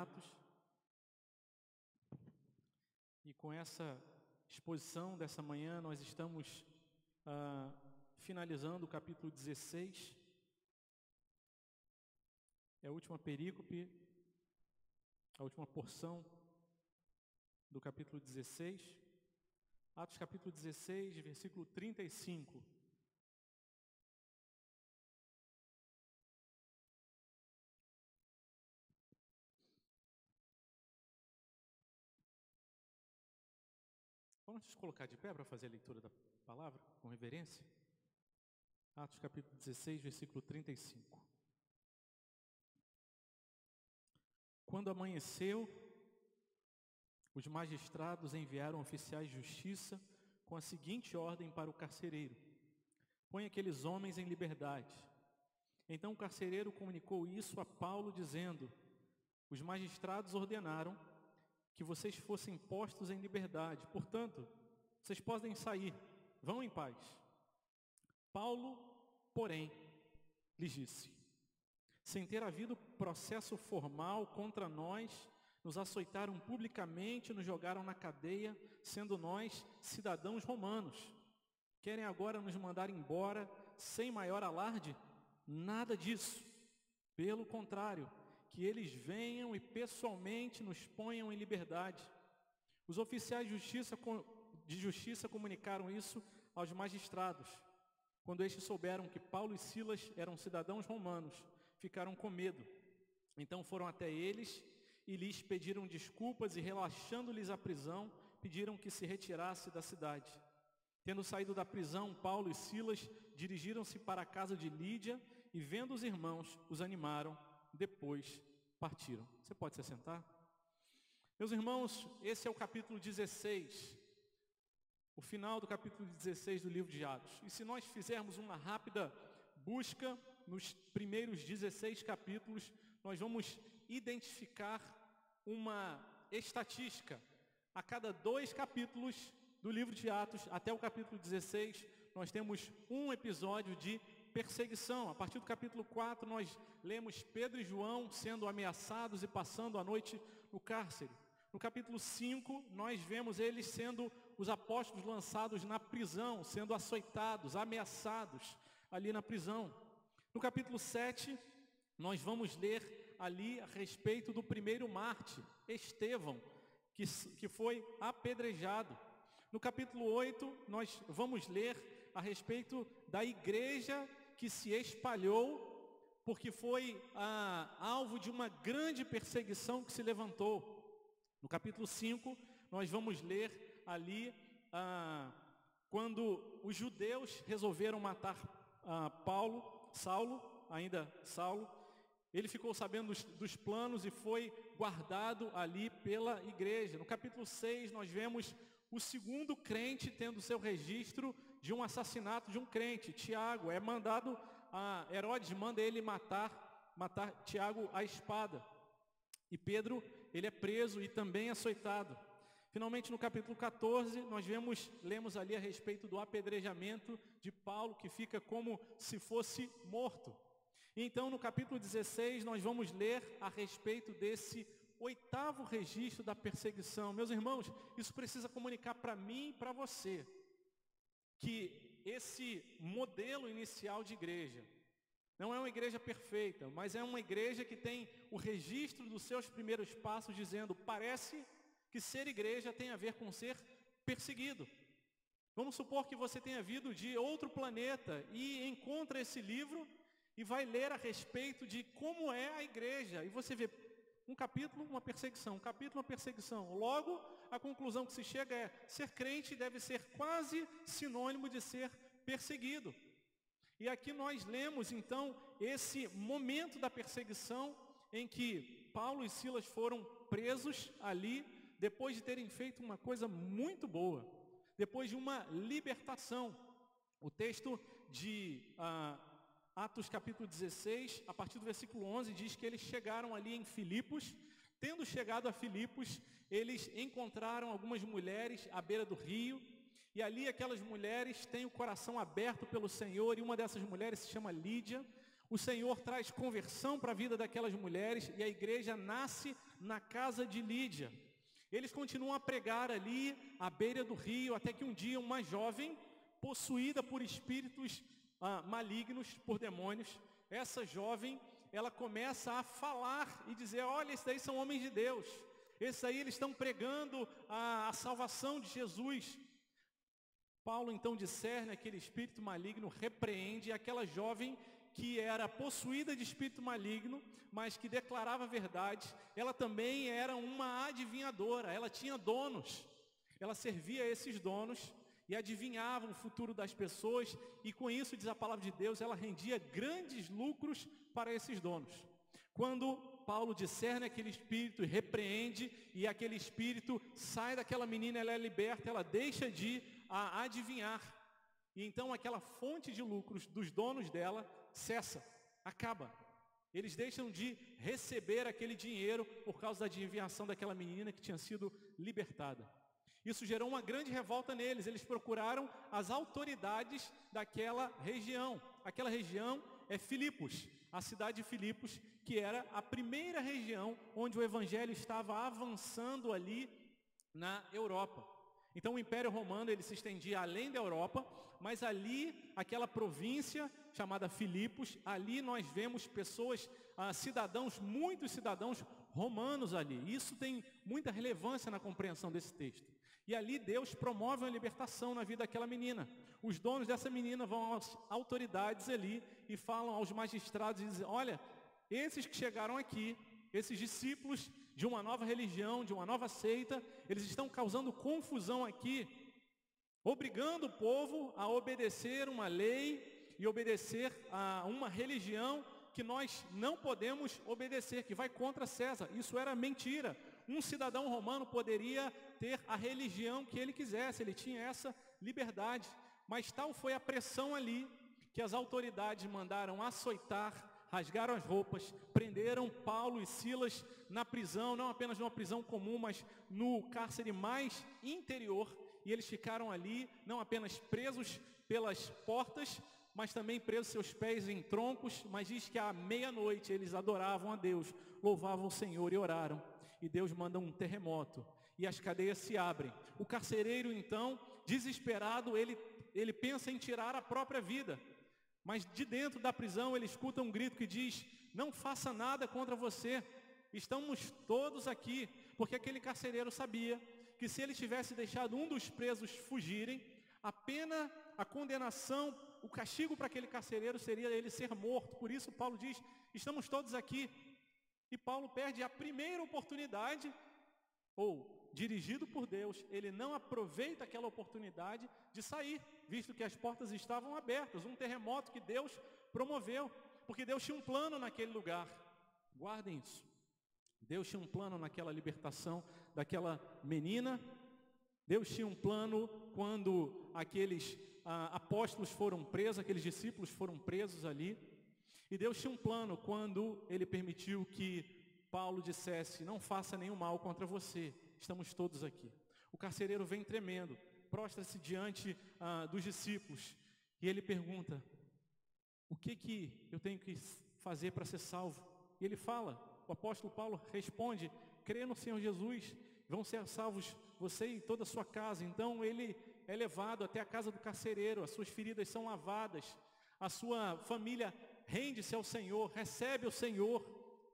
Atos. E com essa exposição dessa manhã, nós estamos finalizando o capítulo 16. É a última perícope, a última porção do capítulo 16. Atos capítulo 16, versículo 35. Vamos nos colocar de pé para fazer a leitura da palavra com reverência? Atos capítulo 16, versículo 35. Quando amanheceu, os magistrados enviaram oficiais de justiça com a seguinte ordem para o carcereiro: põe aqueles homens em liberdade. Então o carcereiro comunicou isso a Paulo, dizendo: os magistrados ordenaram que vocês fossem postos em liberdade, portanto, vocês podem sair, vão em paz. Paulo, porém, lhes disse: sem ter havido processo formal contra nós, nos açoitaram publicamente, nos jogaram na cadeia, sendo nós cidadãos romanos. Querem agora nos mandar embora sem maior alarde? Nada disso. Pelo contrário, que eles venham e pessoalmente nos ponham em liberdade. Os oficiais de justiça comunicaram isso aos magistrados. Quando estes souberam que Paulo e Silas eram cidadãos romanos, ficaram com medo. Então foram até eles e lhes pediram desculpas e, relaxando-lhes a prisão, pediram que se retirasse da cidade. Tendo saído da prisão, Paulo e Silas dirigiram-se para a casa de Lídia e, vendo os irmãos, os animaram. Depois partiram. Você pode se sentar? Meus irmãos, esse é o capítulo 16, o final do capítulo 16 do livro de Atos. E se nós fizermos uma rápida busca nos primeiros 16 capítulos, nós vamos identificar uma estatística. A cada 2 capítulos do livro de Atos, até o capítulo 16, nós temos um episódio de perseguição. A partir do capítulo 4, nós lemos Pedro e João sendo ameaçados e passando a noite no cárcere. No capítulo 5, nós vemos eles sendo os apóstolos lançados na prisão, sendo açoitados, ameaçados ali na prisão. No capítulo 7, nós vamos ler ali a respeito do primeiro mártir, Estevão, que foi apedrejado. No capítulo 8, nós vamos ler a respeito da igreja que se espalhou, porque foi alvo de uma grande perseguição que se levantou. No capítulo 5, nós vamos ler ali quando os judeus resolveram matar Saulo, ele ficou sabendo dos planos e foi guardado ali pela igreja. No capítulo 6, nós vemos o segundo crente tendo seu registro de um assassinato de um crente, Tiago. Herodes manda ele matar Tiago à espada. E Pedro, ele é preso e também açoitado. Finalmente, no capítulo 14, nós lemos ali a respeito do apedrejamento de Paulo, que fica como se fosse morto. Então, no capítulo 16, nós vamos ler a respeito desse 8º registro da perseguição. Meus irmãos, isso precisa comunicar para mim e para você que esse modelo inicial de igreja não é uma igreja perfeita, mas é uma igreja que tem o registro dos seus primeiros passos, dizendo: parece que ser igreja tem a ver com ser perseguido. Vamos supor que você tenha vindo de outro planeta e encontra esse livro e vai ler a respeito de como é a igreja. E você vê um capítulo, uma perseguição, um capítulo, uma perseguição. Logo, a conclusão que se chega é: ser crente deve ser quase sinônimo de ser perseguido. E aqui nós lemos, então, esse momento da perseguição em que Paulo e Silas foram presos ali, depois de terem feito uma coisa muito boa, depois de uma libertação. O texto de Atos capítulo 16, a partir do versículo 11, diz que eles chegaram ali em Filipos. Tendo chegado a Filipos, eles encontraram algumas mulheres à beira do rio, e ali aquelas mulheres têm o coração aberto pelo Senhor, e uma dessas mulheres se chama Lídia. O Senhor traz conversão para a vida daquelas mulheres e a igreja nasce na casa de Lídia. Eles continuam a pregar ali à beira do rio, até que um dia uma jovem, possuída por espíritos malignos, por demônios, essa jovem, ela começa a falar e dizer: olha, esses daí são homens de Deus, esses aí eles estão pregando a salvação de Jesus. Paulo então discerne aquele espírito maligno, repreende aquela jovem que era possuída de espírito maligno, mas que declarava a verdade. Ela também era uma adivinhadora, ela tinha donos, ela servia a esses donos e adivinhava o futuro das pessoas, e com isso, diz a palavra de Deus, ela rendia grandes lucros para esses donos. Quando Paulo discerne aquele espírito e repreende, e aquele espírito sai daquela menina, ela é liberta, ela deixa de adivinhar, e então aquela fonte de lucros dos donos dela cessa, acaba. Eles deixam de receber aquele dinheiro por causa da adivinhação daquela menina que tinha sido libertada. Isso gerou uma grande revolta neles. Eles procuraram as autoridades daquela região. Aquela região é Filipos, a cidade de Filipos, que era a primeira região onde o evangelho estava avançando ali na Europa. Então o Império Romano ele se estendia além da Europa, mas ali, aquela província chamada Filipos, ali nós vemos pessoas, muitos cidadãos romanos ali. Isso tem muita relevância na compreensão desse texto. E ali Deus promove uma libertação na vida daquela menina. Os donos dessa menina vão às autoridades ali e falam aos magistrados e dizem: olha, esses que chegaram aqui, esses discípulos de uma nova religião, de uma nova seita, eles estão causando confusão aqui, obrigando o povo a obedecer uma lei e obedecer a uma religião que nós não podemos obedecer, que vai contra César. Isso era mentira. Um cidadão romano poderia ter a religião que ele quisesse, ele tinha essa liberdade. Mas tal foi a pressão ali, que as autoridades mandaram açoitar, rasgaram as roupas, prenderam Paulo e Silas na prisão, não apenas numa prisão comum, mas no cárcere mais interior. E eles ficaram ali, não apenas presos pelas portas, mas também presos seus pés em troncos. Mas diz que à meia-noite eles adoravam a Deus, louvavam o Senhor e oraram. E Deus manda um terremoto, e as cadeias se abrem. O carcereiro então, desesperado, ele pensa em tirar a própria vida. Mas de dentro da prisão ele escuta um grito que diz: não faça nada contra você, estamos todos aqui. Porque aquele carcereiro sabia que se ele tivesse deixado um dos presos fugirem, a pena, a condenação, o castigo para aquele carcereiro seria ele ser morto. Por isso Paulo diz: estamos todos aqui. E Paulo perde a primeira oportunidade, ou dirigido por Deus, ele não aproveita aquela oportunidade de sair, visto que as portas estavam abertas, um terremoto que Deus promoveu, porque Deus tinha um plano naquele lugar. Guardem isso. Deus tinha um plano naquela libertação daquela menina. Deus tinha um plano quando aqueles apóstolos foram presos, aqueles discípulos foram presos ali. E Deus tinha um plano quando ele permitiu que Paulo dissesse: não faça nenhum mal contra você, estamos todos aqui. O carcereiro vem tremendo, prostra-se diante dos discípulos, e ele pergunta: o que eu tenho que fazer para ser salvo? E ele fala, o apóstolo Paulo responde: crê no Senhor Jesus, vão ser salvos você e toda a sua casa. Então ele é levado até a casa do carcereiro, as suas feridas são lavadas, a sua família rende-se ao Senhor, recebe o Senhor,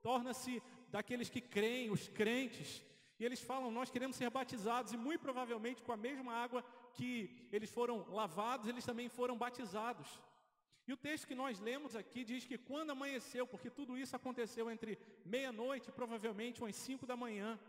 torna-se daqueles que creem, os crentes. E eles falam: nós queremos ser batizados. E muito provavelmente com a mesma água que eles foram lavados, eles também foram batizados. E o texto que nós lemos aqui diz que quando amanheceu, porque tudo isso aconteceu entre meia-noite e provavelmente umas 5 da manhã.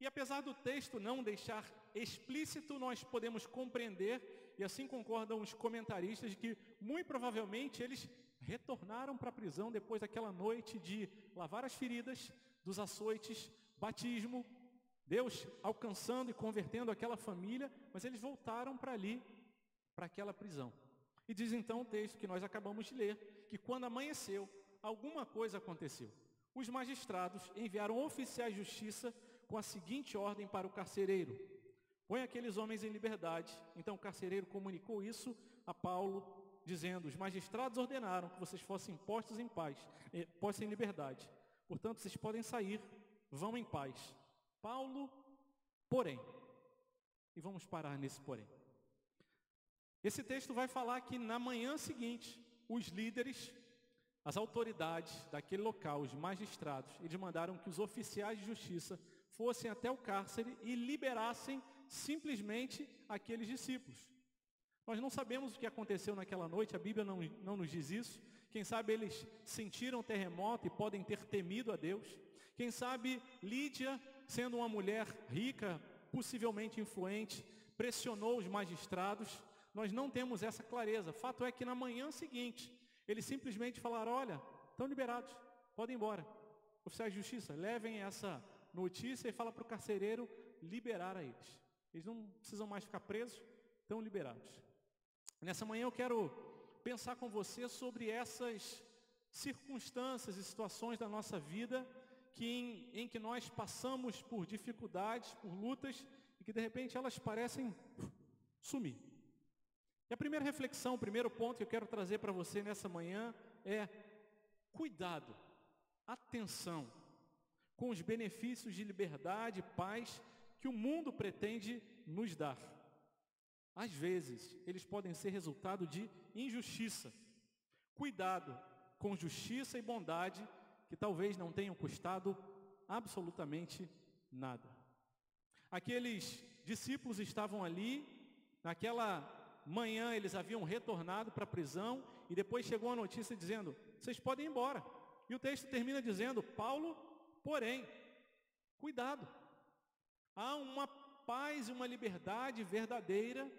E apesar do texto não deixar explícito, nós podemos compreender, e assim concordam os comentaristas, de que muito provavelmente eles retornaram para a prisão depois daquela noite de lavar as feridas, dos açoites, batismo, Deus alcançando e convertendo aquela família, mas eles voltaram para ali, para aquela prisão. E diz então o texto que nós acabamos de ler, que quando amanheceu, alguma coisa aconteceu. Os magistrados enviaram oficiais de justiça com a seguinte ordem para o carcereiro: põe aqueles homens em liberdade. Então o carcereiro comunicou isso a Paulo dizendo: os magistrados ordenaram que vocês fossem postos em liberdade. Portanto, vocês podem sair, vão em paz. Paulo, porém, e vamos parar nesse porém. Esse texto vai falar que na manhã seguinte, os líderes, as autoridades daquele local, os magistrados, eles mandaram que os oficiais de justiça fossem até o cárcere e liberassem simplesmente aqueles discípulos. Nós não sabemos o que aconteceu naquela noite, a Bíblia não nos diz isso. Quem sabe eles sentiram o terremoto e podem ter temido a Deus. Quem sabe Lídia, sendo uma mulher rica, possivelmente influente, pressionou os magistrados. Nós não temos essa clareza. Fato é que na manhã seguinte, eles simplesmente falaram: olha, estão liberados, podem ir embora. Oficiais de justiça, levem essa notícia e fala para o carcereiro liberar a eles. Eles não precisam mais ficar presos, estão liberados. Nessa manhã eu quero pensar com você sobre essas circunstâncias e situações da nossa vida em que nós passamos por dificuldades, por lutas, e que de repente elas parecem sumir. E a primeira reflexão, o primeiro ponto que eu quero trazer para você nessa manhã é: cuidado, atenção com os benefícios de liberdade e paz que o mundo pretende nos dar. Às vezes, eles podem ser resultado de injustiça. Cuidado com justiça e bondade que talvez não tenham custado absolutamente nada. Aqueles discípulos estavam ali, naquela manhã eles haviam retornado para a prisão e depois chegou a notícia dizendo: vocês podem ir embora. E o texto termina dizendo: Paulo, porém, cuidado. Há uma paz e uma liberdade verdadeira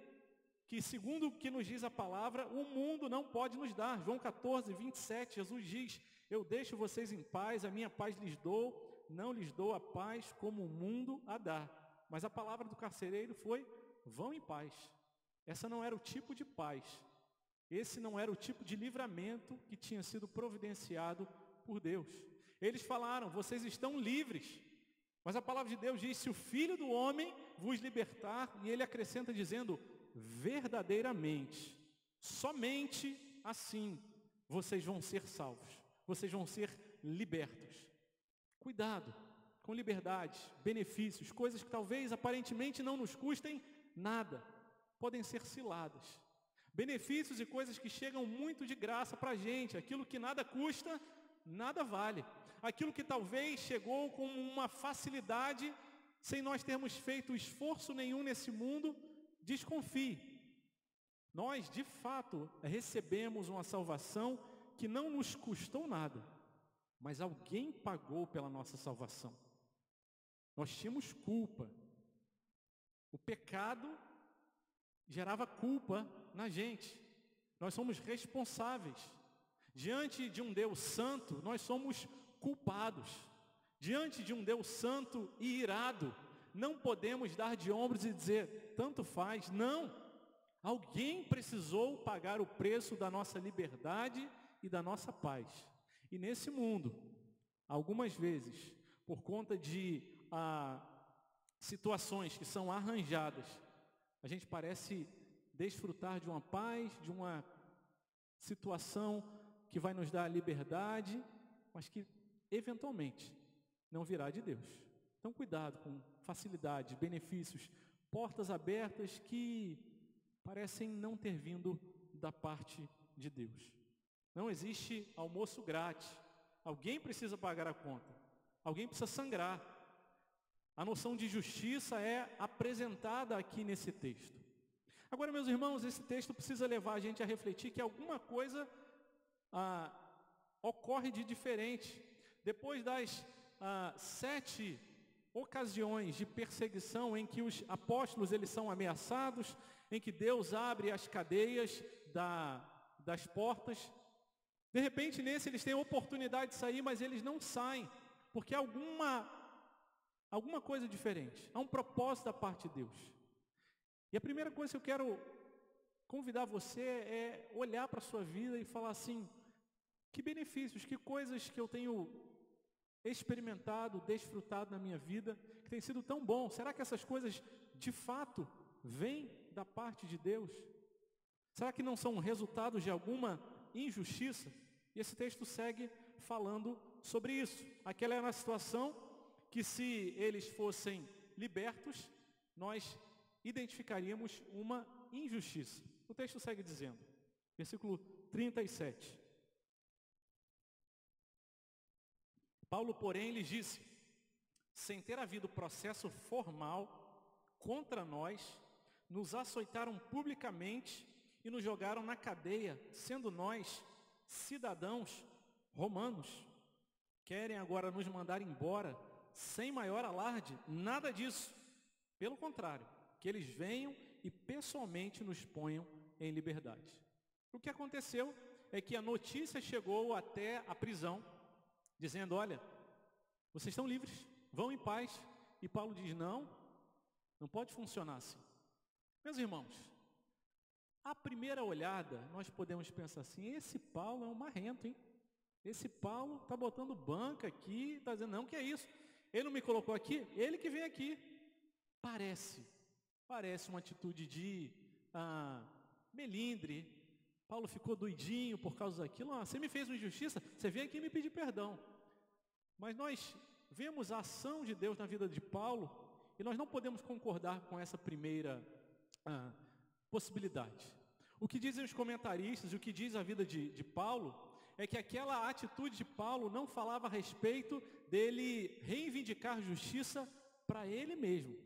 que, segundo o que nos diz a palavra, o mundo não pode nos dar. João 14, 27, Jesus diz: eu deixo vocês em paz, a minha paz lhes dou, não lhes dou a paz como o mundo a dá. Mas a palavra do carcereiro foi: vão em paz. Essa não era o tipo de paz, esse não era o tipo de livramento que tinha sido providenciado por Deus. Eles falaram: vocês estão livres. Mas a palavra de Deus diz: se o Filho do Homem vos libertar, e ele acrescenta dizendo: verdadeiramente, somente assim vocês vão ser salvos, vocês vão ser libertos. Cuidado com liberdade, benefícios, coisas que talvez aparentemente não nos custem nada, podem ser ciladas. Benefícios e coisas que chegam muito de graça para a gente, aquilo que nada custa, nada vale. Aquilo que talvez chegou com uma facilidade, sem nós termos feito esforço nenhum nesse mundo, desconfie. Nós, de fato, recebemos uma salvação que não nos custou nada, mas alguém pagou pela nossa salvação. Nós tínhamos culpa. O pecado gerava culpa na gente. Nós somos responsáveis. Diante de um Deus santo, nós somos culpados. Diante de um Deus santo e irado, não podemos dar de ombros e dizer: tanto faz. Não. Alguém precisou pagar o preço da nossa liberdade e da nossa paz. E nesse mundo, algumas vezes, por conta de situações que são arranjadas, a gente parece desfrutar de uma paz, de uma situação que vai nos dar liberdade, mas que eventualmente não virá de Deus. Então cuidado com facilidades, benefícios, portas abertas que parecem não ter vindo da parte de Deus. Não existe almoço grátis. Alguém precisa pagar a conta. Alguém precisa sangrar. A noção de justiça é apresentada aqui nesse texto. Agora, meus irmãos, esse texto precisa levar a gente a refletir que alguma coisa ocorre de diferente. Depois das 7 ocasiões de perseguição em que os apóstolos eles são ameaçados, em que Deus abre as cadeias das portas, de repente nesse eles têm a oportunidade de sair, mas eles não saem, porque há alguma coisa diferente, há um propósito da parte de Deus. E a primeira coisa que eu quero convidar você é olhar para a sua vida e falar assim: que benefícios, que coisas que eu tenho experimentado, desfrutado na minha vida, que tem sido tão bom. Será que essas coisas de fato vêm da parte de Deus? Será que não são resultados de alguma injustiça? E esse texto segue falando sobre isso. Aquela era a situação que, se eles fossem libertos, nós identificaríamos uma injustiça. O texto segue dizendo, versículo 37. Paulo, porém, lhes disse: sem ter havido processo formal contra nós, nos açoitaram publicamente e nos jogaram na cadeia, sendo nós cidadãos romanos. Querem agora nos mandar embora sem maior alarde? Nada disso. Pelo contrário, que eles venham e pessoalmente nos ponham em liberdade. O que aconteceu é que a notícia chegou até a prisão, dizendo: olha, vocês estão livres, vão em paz. E Paulo diz: não pode funcionar assim. Meus irmãos, à primeira olhada, nós podemos pensar assim: esse Paulo é um marrento, hein? Esse Paulo está botando banca aqui, está dizendo: não, que é isso? Ele não me colocou aqui, ele que vem aqui. Parece uma atitude de melindre. Paulo ficou doidinho por causa daquilo. Você me fez uma injustiça, você vem aqui me pedir perdão. Mas nós vemos a ação de Deus na vida de Paulo e nós não podemos concordar com essa primeira possibilidade. O que dizem os comentaristas, o que diz a vida de Paulo, é que aquela atitude de Paulo não falava a respeito dele reivindicar justiça para ele mesmo,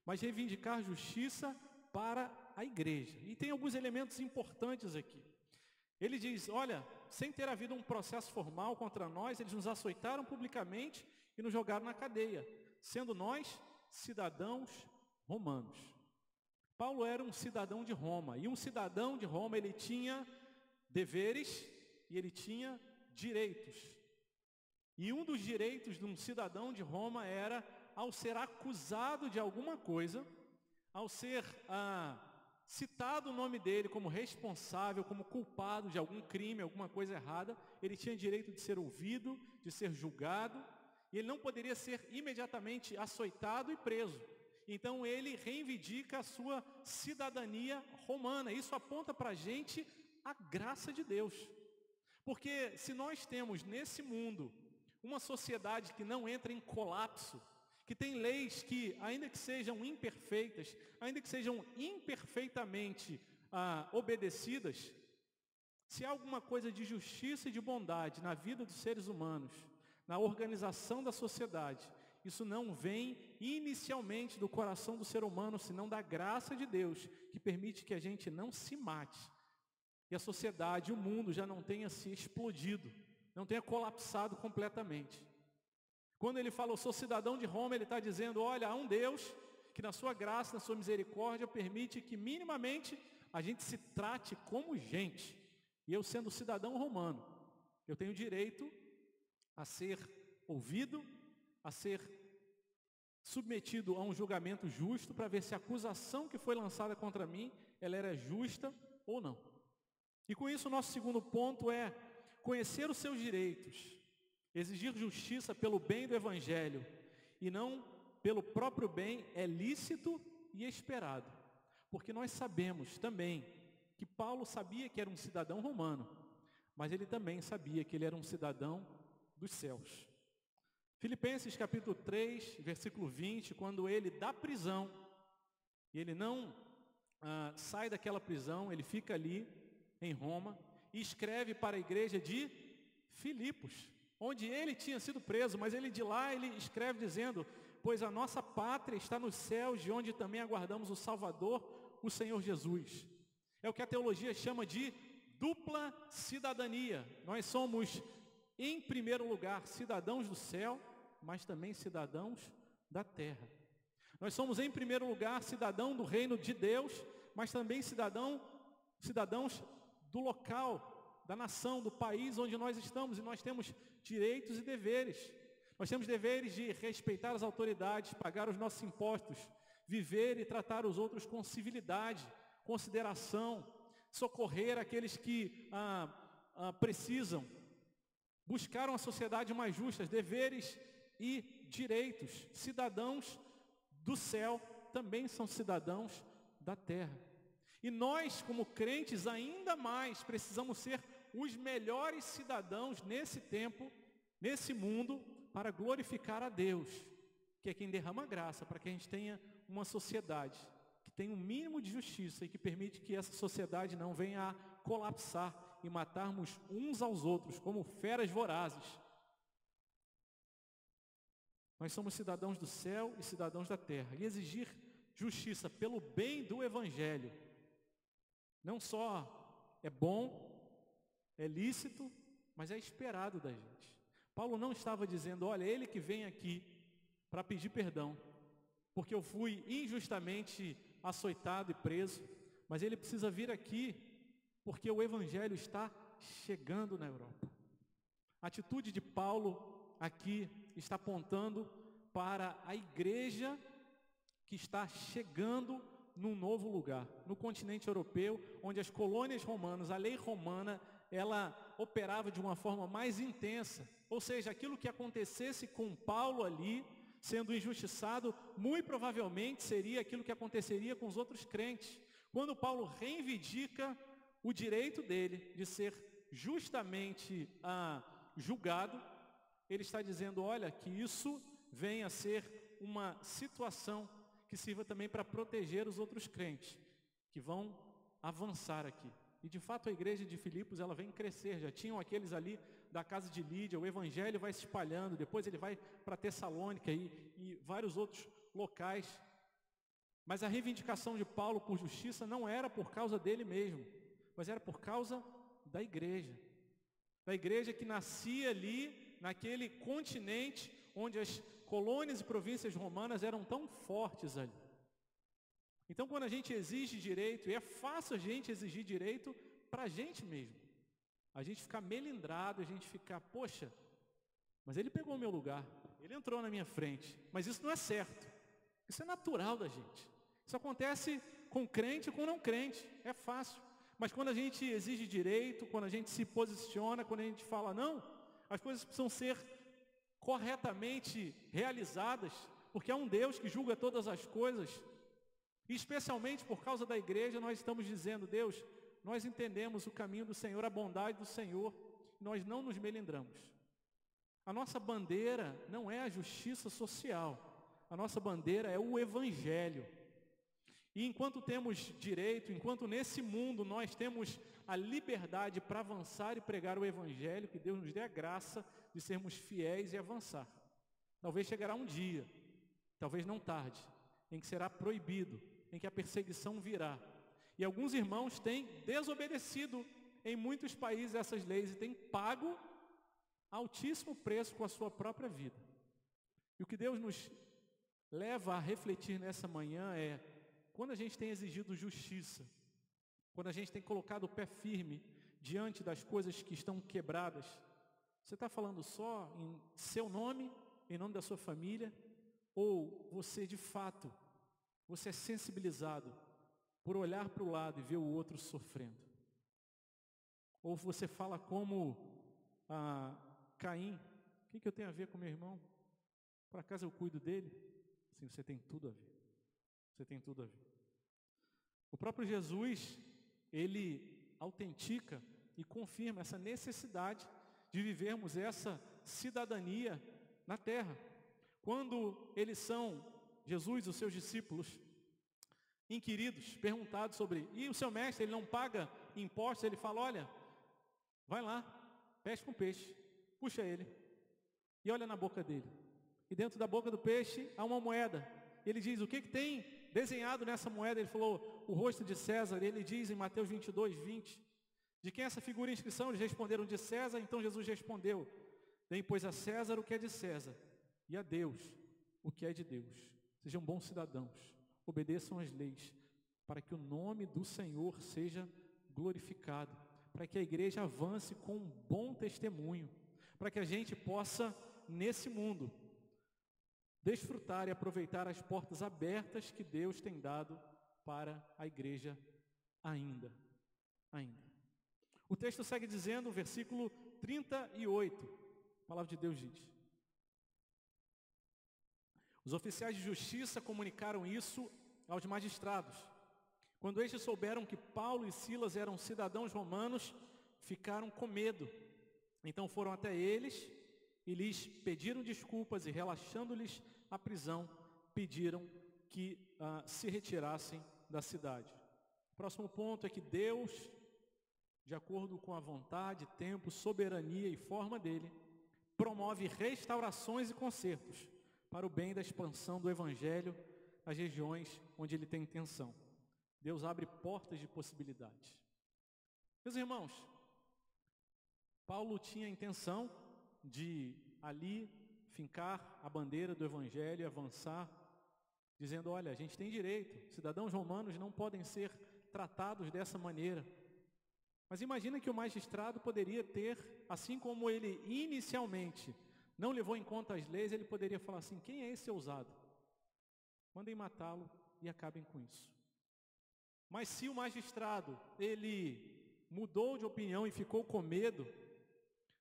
mas reivindicar justiça para a igreja. E tem alguns elementos importantes aqui. Ele diz: olha, sem ter havido um processo formal contra nós, eles nos açoitaram publicamente e nos jogaram na cadeia, sendo nós cidadãos romanos. Paulo era um cidadão de Roma, e um cidadão de Roma, ele tinha deveres e ele tinha direitos. E um dos direitos de um cidadão de Roma era, ao ser acusado de alguma coisa, ao ser citado o nome dele como responsável, como culpado de algum crime, alguma coisa errada, ele tinha direito de ser ouvido, de ser julgado, e ele não poderia ser imediatamente açoitado e preso. Então ele reivindica a sua cidadania romana. Isso aponta para a gente a graça de Deus. Porque se nós temos nesse mundo uma sociedade que não entra em colapso, que tem leis que, ainda que sejam imperfeitas, ainda que sejam imperfeitamente obedecidas, se há alguma coisa de justiça e de bondade na vida dos seres humanos, na organização da sociedade, isso não vem inicialmente do coração do ser humano, senão da graça de Deus, que permite que a gente não se mate. E a sociedade, o mundo já não tenha se explodido, não tenha colapsado completamente. Quando ele fala: eu sou cidadão de Roma, ele está dizendo: olha, há um Deus que na sua graça, na sua misericórdia, permite que minimamente a gente se trate como gente. E eu, sendo cidadão romano, eu tenho direito a ser ouvido, a ser submetido a um julgamento justo para ver se a acusação que foi lançada contra mim, ela era justa ou não. E com isso o nosso segundo ponto é conhecer os seus direitos, exigir justiça pelo bem do Evangelho e não pelo próprio bem é lícito e esperado. Porque nós sabemos também que Paulo sabia que era um cidadão romano, mas ele também sabia que ele era um cidadão dos céus. Filipenses capítulo 3, versículo 20, quando ele da prisão, e ele não sai daquela prisão, ele fica ali em Roma e escreve para a igreja de Filipos, onde ele tinha sido preso, mas ele de lá ele escreve dizendo: pois a nossa pátria está nos céus, de onde também aguardamos o Salvador, o Senhor Jesus. É o que a teologia chama de dupla cidadania. Nós somos, em primeiro lugar, cidadãos do céu, mas também cidadãos da terra. Nós somos, em primeiro lugar, cidadão do reino de Deus, mas também cidadãos do local, da nação, do país onde nós estamos, e nós temos direitos e deveres. Nós temos deveres de respeitar as autoridades, pagar os nossos impostos, viver e tratar os outros com civilidade, consideração, socorrer aqueles que precisam, buscar uma sociedade mais justa, deveres e direitos. Cidadãos do céu também são cidadãos da terra. E nós, como crentes, ainda mais precisamos ser os melhores cidadãos nesse tempo, nesse mundo, para glorificar a Deus, que é quem derrama graça, para que a gente tenha uma sociedade que tenha um mínimo de justiça e que permite que essa sociedade não venha a colapsar e matarmos uns aos outros, como feras vorazes. Nós somos cidadãos do céu e cidadãos da terra, e exigir justiça pelo bem do Evangelho não só é bom, é lícito, mas é esperado da gente. Paulo não estava dizendo, olha, ele que vem aqui para pedir perdão, porque eu fui injustamente açoitado e preso, mas ele precisa vir aqui porque o Evangelho está chegando na Europa. A atitude de Paulo aqui está apontando para a igreja que está chegando num novo lugar, no continente europeu, onde as colônias romanas, a lei romana, ela operava de uma forma mais intensa. Ou seja, aquilo que acontecesse com Paulo ali, sendo injustiçado, muito provavelmente seria aquilo que aconteceria com os outros crentes. Quando Paulo reivindica o direito dele de ser justamente julgado, ele está dizendo, olha, que isso venha a ser uma situação que sirva também para proteger os outros crentes, que vão avançar aqui. E de fato a igreja de Filipos, ela vem crescer, já tinham aqueles ali da casa de Lídia, o evangelho vai se espalhando, depois ele vai para Tessalônica e vários outros locais. Mas a reivindicação de Paulo por justiça não era por causa dele mesmo, mas era por causa da igreja que nascia ali, naquele continente, onde as colônias e províncias romanas eram tão fortes ali. Então, quando a gente exige direito, e é fácil a gente exigir direito para a gente mesmo, a gente ficar melindrado, a gente ficar, poxa, mas ele pegou o meu lugar, ele entrou na minha frente, mas isso não é certo, isso é natural da gente. Isso acontece com crente e com não crente, é fácil. Mas quando a gente exige direito, quando a gente se posiciona, quando a gente fala não, as coisas precisam ser corretamente realizadas, porque há um Deus que julga todas as coisas, e especialmente por causa da igreja, nós estamos dizendo, Deus, nós entendemos o caminho do Senhor, a bondade do Senhor, nós não nos melindramos. A nossa bandeira não é a justiça social, a nossa bandeira é o Evangelho. E enquanto temos direito, enquanto nesse mundo nós temos a liberdade para avançar e pregar o Evangelho, que Deus nos dê a graça de sermos fiéis e avançar. Talvez chegará um dia, talvez não tarde, em que será proibido, em que a perseguição virá. E alguns irmãos têm desobedecido em muitos países essas leis e têm pago altíssimo preço com a sua própria vida. E o que Deus nos leva a refletir nessa manhã é, quando a gente tem exigido justiça, quando a gente tem colocado o pé firme diante das coisas que estão quebradas, você está falando só em seu nome, em nome da sua família, ou você de fato, você é sensibilizado por olhar para o lado e ver o outro sofrendo? Ou você fala como Caim, o que eu tenho a ver com meu irmão? Por acaso eu cuido dele? Sim, você tem tudo a ver. Você tem tudo a ver. O próprio Jesus, ele autentica e confirma essa necessidade de vivermos essa cidadania na terra. Quando eles são, Jesus e os seus discípulos, inquiridos, perguntados sobre, e o seu mestre, ele não paga impostos, ele fala, olha, vai lá, pesca um peixe, puxa ele, e olha na boca dele. E dentro da boca do peixe há uma moeda. Ele diz, o que tem desenhado nessa moeda? Ele falou, o rosto de César. Ele diz em Mateus 22, 20, de quem é essa figura e inscrição? Eles responderam, de César. Então Jesus respondeu, deem, pois, a César o que é de César, e a Deus o que é de Deus. Sejam bons cidadãos, obedeçam às leis, para que o nome do Senhor seja glorificado, para que a igreja avance com um bom testemunho, para que a gente possa, nesse mundo, desfrutar e aproveitar as portas abertas que Deus tem dado para a igreja ainda. O texto segue dizendo, versículo 38, a palavra de Deus diz, os oficiais de justiça comunicaram isso aos magistrados. Quando estes souberam que Paulo e Silas eram cidadãos romanos, ficaram com medo. Então foram até eles e lhes pediram desculpas e, relaxando-lhes a prisão, pediram que se retirassem da cidade. O próximo ponto é que Deus, de acordo com a vontade, tempo, soberania e forma dele, promove restaurações e consertos para o bem da expansão do Evangelho nas regiões onde ele tem intenção. Deus abre portas de possibilidades. Meus irmãos, Paulo tinha a intenção de ali fincar a bandeira do Evangelho e avançar, dizendo, olha, a gente tem direito, cidadãos romanos não podem ser tratados dessa maneira. Mas imagina que o magistrado poderia ter, assim como ele inicialmente não levou em conta as leis, ele poderia falar assim, quem é esse ousado? Mandem matá-lo e acabem com isso. Mas se o magistrado, ele mudou de opinião e ficou com medo,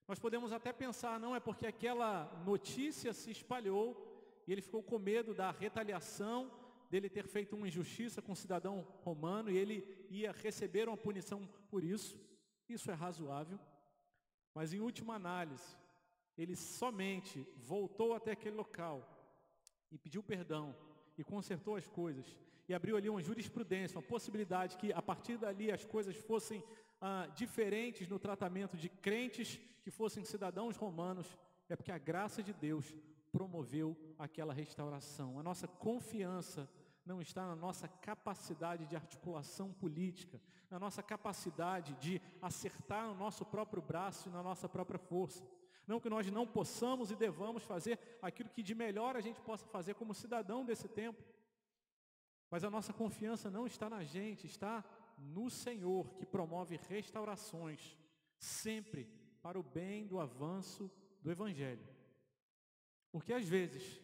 nós podemos até pensar, não, é porque aquela notícia se espalhou e ele ficou com medo da retaliação, dele ter feito uma injustiça com um cidadão romano e ele ia receber uma punição por isso. Isso é razoável. Mas em última análise, ele somente voltou até aquele local e pediu perdão e consertou as coisas e abriu ali uma jurisprudência, uma possibilidade que a partir dali as coisas fossem diferentes no tratamento de crentes que fossem cidadãos romanos, é porque a graça de Deus promoveu aquela restauração. A nossa confiança não está na nossa capacidade de articulação política, na nossa capacidade de acertar no nosso próprio braço e na nossa própria força. Não que nós não possamos e devamos fazer aquilo que de melhor a gente possa fazer como cidadão desse tempo. Mas a nossa confiança não está na gente, está no Senhor, que promove restaurações, sempre para o bem do avanço do Evangelho. Porque às vezes,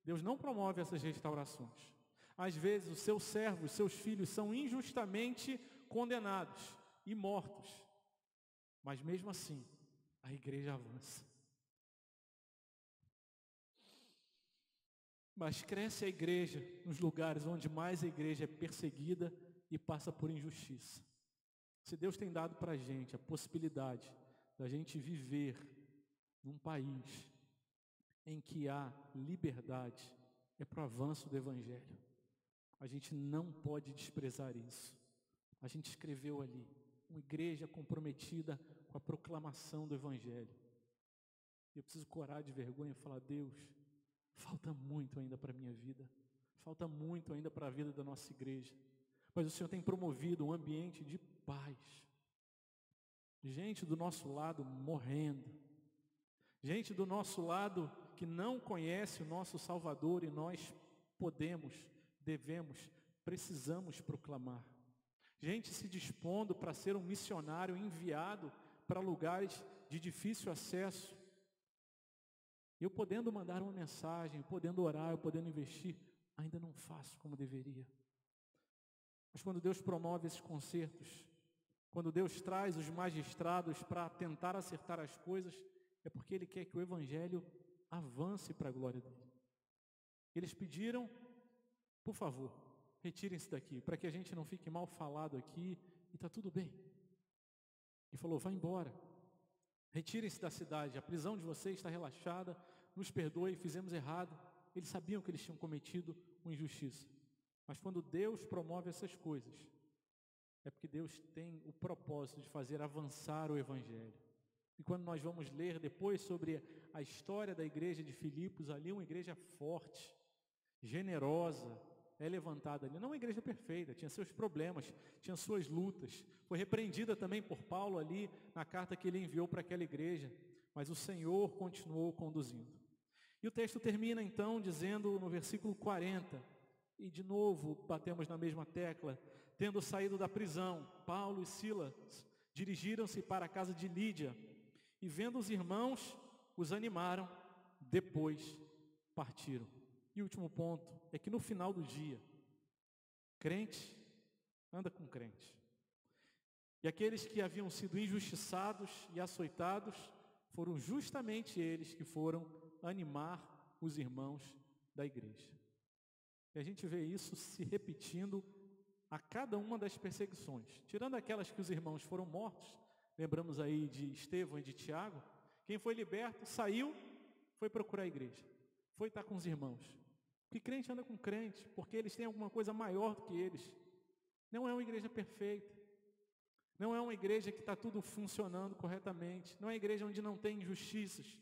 Deus não promove essas restaurações. Às vezes, os seus servos, seus filhos são injustamente condenados e mortos. Mas mesmo assim, a igreja avança. Mas cresce a igreja nos lugares onde mais a igreja é perseguida e passa por injustiça. Se Deus tem dado para a gente a possibilidade da gente viver num país em que há liberdade, é para o avanço do Evangelho. A gente não pode desprezar isso. A gente escreveu ali, uma igreja comprometida com a proclamação do Evangelho. Eu preciso corar de vergonha e falar, Deus, falta muito ainda para a minha vida, falta muito ainda para a vida da nossa igreja, mas o Senhor tem promovido um ambiente de paz, gente do nosso lado morrendo, gente do nosso lado que não conhece o nosso Salvador e nós podemos, devemos, precisamos proclamar, gente se dispondo para ser um missionário enviado para lugares de difícil acesso. Eu podendo mandar uma mensagem, eu podendo orar, eu podendo investir, ainda não faço como deveria. Mas quando Deus promove esses concertos, quando Deus traz os magistrados para tentar acertar as coisas, é porque Ele quer que o Evangelho avance para a glória dEle. Eles pediram, por favor, retirem-se daqui, para que a gente não fique mal falado aqui, e está tudo bem. E falou, vai embora. Retirem-se da cidade, a prisão de vocês está relaxada, nos perdoe, fizemos errado. Eles sabiam que eles tinham cometido uma injustiça. Mas quando Deus promove essas coisas, é porque Deus tem o propósito de fazer avançar o Evangelho. E quando nós vamos ler depois sobre a história da igreja de Filipos, ali uma igreja forte, generosa, é levantada ali. Não uma igreja perfeita, tinha seus problemas, tinha suas lutas. Foi repreendida também por Paulo ali na carta que ele enviou para aquela igreja. Mas o Senhor continuou conduzindo. E o texto termina então dizendo no versículo 40, e de novo batemos na mesma tecla, tendo saído da prisão, Paulo e Silas dirigiram-se para a casa de Lídia, e vendo os irmãos, os animaram, depois partiram. E o último ponto é que no final do dia, crente anda com crente. E aqueles que haviam sido injustiçados e açoitados, foram justamente eles que foram animar os irmãos da igreja. E a gente vê isso se repetindo a cada uma das perseguições. Tirando aquelas que os irmãos foram mortos, lembramos aí de Estevão e de Tiago, quem foi liberto, saiu, foi procurar a igreja, foi estar com os irmãos. Porque crente anda com crente, porque eles têm alguma coisa maior do que eles. Não é uma igreja perfeita, não é uma igreja que está tudo funcionando corretamente, não é uma igreja onde não tem injustiças,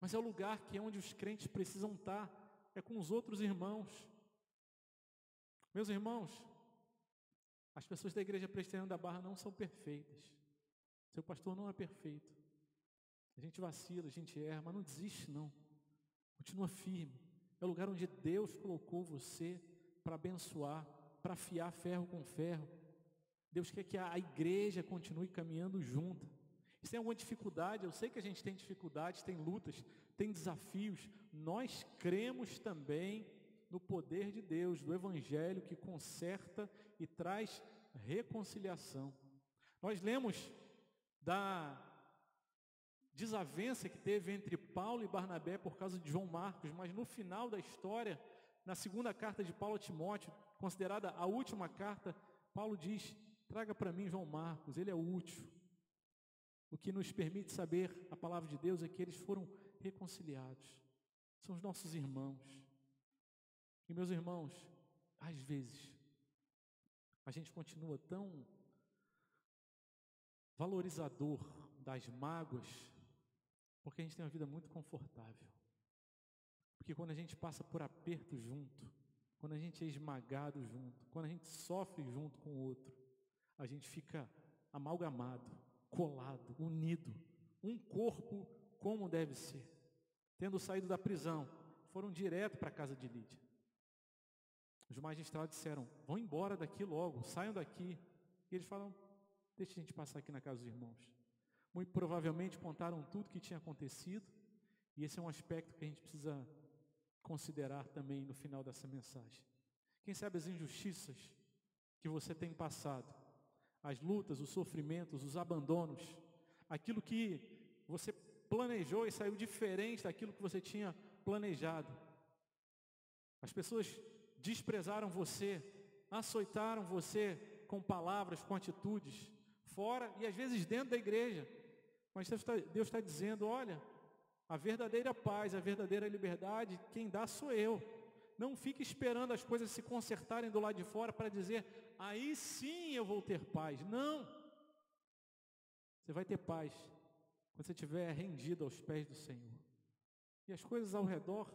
mas é o lugar que é onde os crentes precisam estar, é com os outros irmãos. Meus irmãos, as pessoas da igreja presbiteriana da Barra não são perfeitas. Seu pastor não é perfeito. A gente vacila, a gente erra, mas não desiste não. Continua firme. É o lugar onde Deus colocou você para abençoar, para afiar ferro com ferro. Deus quer que a igreja continue caminhando junta. Se tem alguma dificuldade, eu sei que a gente tem dificuldades, tem lutas, tem desafios. Nós cremos também no poder de Deus, do Evangelho que conserta e traz reconciliação. Nós lemos da desavença que teve entre Paulo e Barnabé por causa de João Marcos, mas no final da história, na segunda carta de Paulo a Timóteo, considerada a última carta, Paulo diz: traga para mim João Marcos, ele é útil. O que nos permite saber a palavra de Deus é que eles foram reconciliados. São os nossos irmãos. E meus irmãos, às vezes, a gente continua tão valorizador das mágoas, porque a gente tem uma vida muito confortável. Porque quando a gente passa por aperto junto, quando a gente é esmagado junto, quando a gente sofre junto com o outro, a gente fica amalgamado, colado, unido, um corpo como deve ser. Tendo saído da prisão, foram direto para a casa de Lídia. Os magistrados disseram: vão embora daqui logo, saiam daqui. E eles falam: deixa a gente passar aqui na casa dos irmãos. Muito provavelmente contaram tudo que tinha acontecido, e esse é um aspecto que a gente precisa considerar também no final dessa mensagem. Quem sabe as injustiças que você tem passado, as lutas, os sofrimentos, os abandonos, aquilo que você planejou e saiu diferente daquilo que você tinha planejado. As pessoas desprezaram você, açoitaram você com palavras, com atitudes, fora e às vezes dentro da igreja. Mas Deus está dizendo: olha, a verdadeira paz, a verdadeira liberdade, quem dá sou eu. Não fique esperando as coisas se consertarem do lado de fora para dizer: aí sim eu vou ter paz. Não. Você vai ter paz quando você estiver rendido aos pés do Senhor. E as coisas ao redor,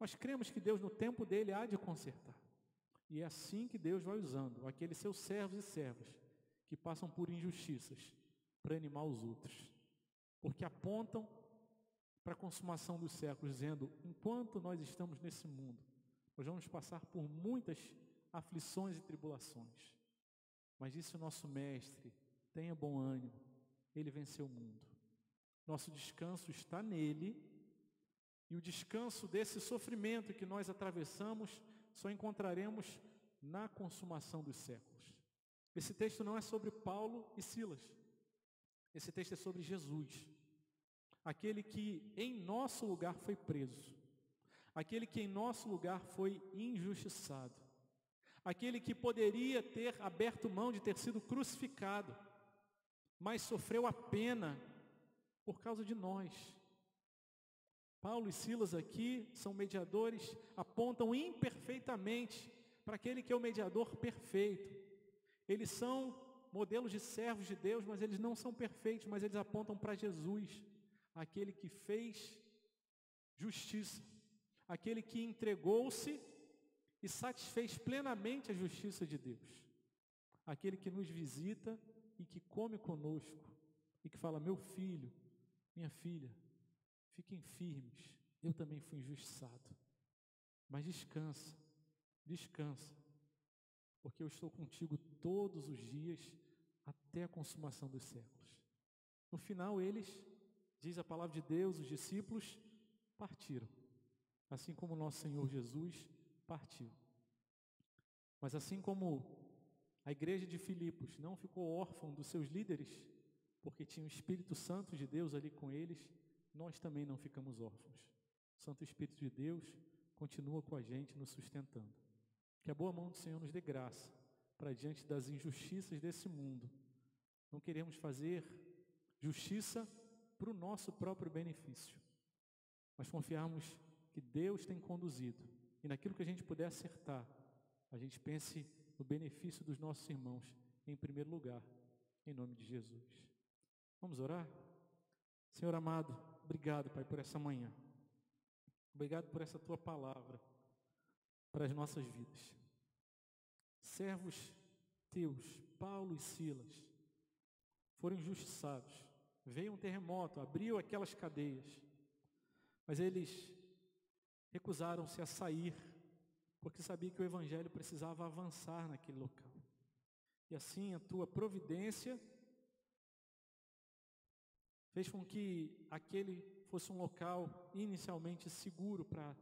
nós cremos que Deus no tempo dele há de consertar. E é assim que Deus vai usando aqueles seus servos e servas que passam por injustiças para animar os outros. Porque apontam para a consumação dos séculos, dizendo: enquanto nós estamos nesse mundo, nós vamos passar por muitas aflições e tribulações. Mas disse o nosso mestre: tenha bom ânimo, ele venceu o mundo. Nosso descanso está nele, e o descanso desse sofrimento que nós atravessamos só encontraremos na consumação dos séculos. Esse texto não é sobre Paulo e Silas. Esse texto é sobre Jesus, aquele que em nosso lugar foi preso, aquele que em nosso lugar foi injustiçado, aquele que poderia ter aberto mão de ter sido crucificado, mas sofreu a pena por causa de nós. Paulo e Silas aqui são mediadores, apontam imperfeitamente para aquele que é o mediador perfeito. Eles são modelos de servos de Deus, mas eles não são perfeitos, mas eles apontam para Jesus, aquele que fez justiça, aquele que entregou-se e satisfez plenamente a justiça de Deus, aquele que nos visita e que come conosco, e que fala: meu filho, minha filha, fiquem firmes, eu também fui injustiçado, mas descansa, descansa, porque eu estou contigo todos os dias até a consumação dos séculos. No final eles, diz a palavra de Deus, os discípulos partiram, assim como o nosso Senhor Jesus partiu. Mas assim como a igreja de Filipos não ficou órfã dos seus líderes, porque tinha o Espírito Santo de Deus ali com eles, nós também não ficamos órfãos. O Santo Espírito de Deus continua com a gente, nos sustentando. Que a boa mão do Senhor nos dê graça para diante das injustiças desse mundo. Não queremos fazer justiça para o nosso próprio benefício, mas confiarmos que Deus tem conduzido, e naquilo que a gente puder acertar, a gente pense no benefício dos nossos irmãos em primeiro lugar, em nome de Jesus. Vamos orar? Senhor amado, obrigado, Pai, por essa manhã. Obrigado por essa Tua palavra para as nossas vidas. Servos Teus, Paulo e Silas, foram injustiçados. Veio um terremoto, abriu aquelas cadeias, mas eles recusaram-se a sair, porque sabia que o Evangelho precisava avançar naquele local. E assim a Tua providência fez com que aquele fosse um local inicialmente seguro para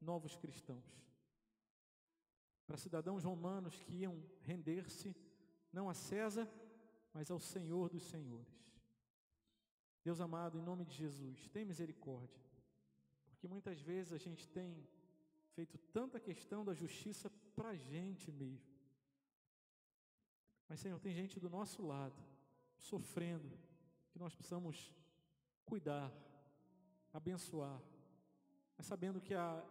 novos cristãos, para cidadãos romanos que iam render-se não a César, mas ao Senhor dos Senhores. Deus amado, em nome de Jesus, tem misericórdia, porque muitas vezes a gente tem feito tanta questão da justiça para a gente mesmo. Mas, Senhor, tem gente do nosso lado, sofrendo, que nós precisamos cuidar, abençoar, mas sabendo que a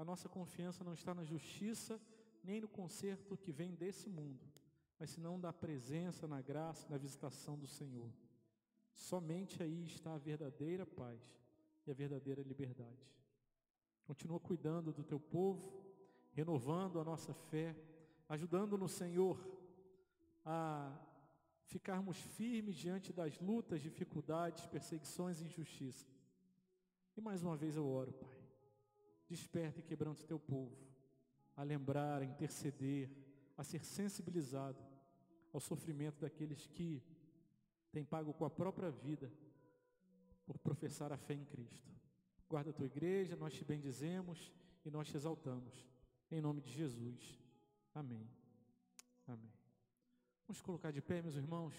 nossa confiança não está na justiça, nem no conserto que vem desse mundo, mas senão da presença, na graça, na visitação do Senhor. Somente aí está a verdadeira paz e a verdadeira liberdade. Continua cuidando do Teu povo, renovando a nossa fé, ajudando-nos, Senhor, a ficarmos firmes diante das lutas, dificuldades, perseguições e injustiças. E mais uma vez eu oro, Pai, desperta e quebranta o Teu povo, a lembrar, a interceder, a ser sensibilizado ao sofrimento daqueles que têm pago com a própria vida por professar a fé em Cristo. Guarda a Tua igreja, nós Te bendizemos e nós Te exaltamos. Em nome de Jesus. Amém. Amém. Vamos colocar de pé, meus irmãos.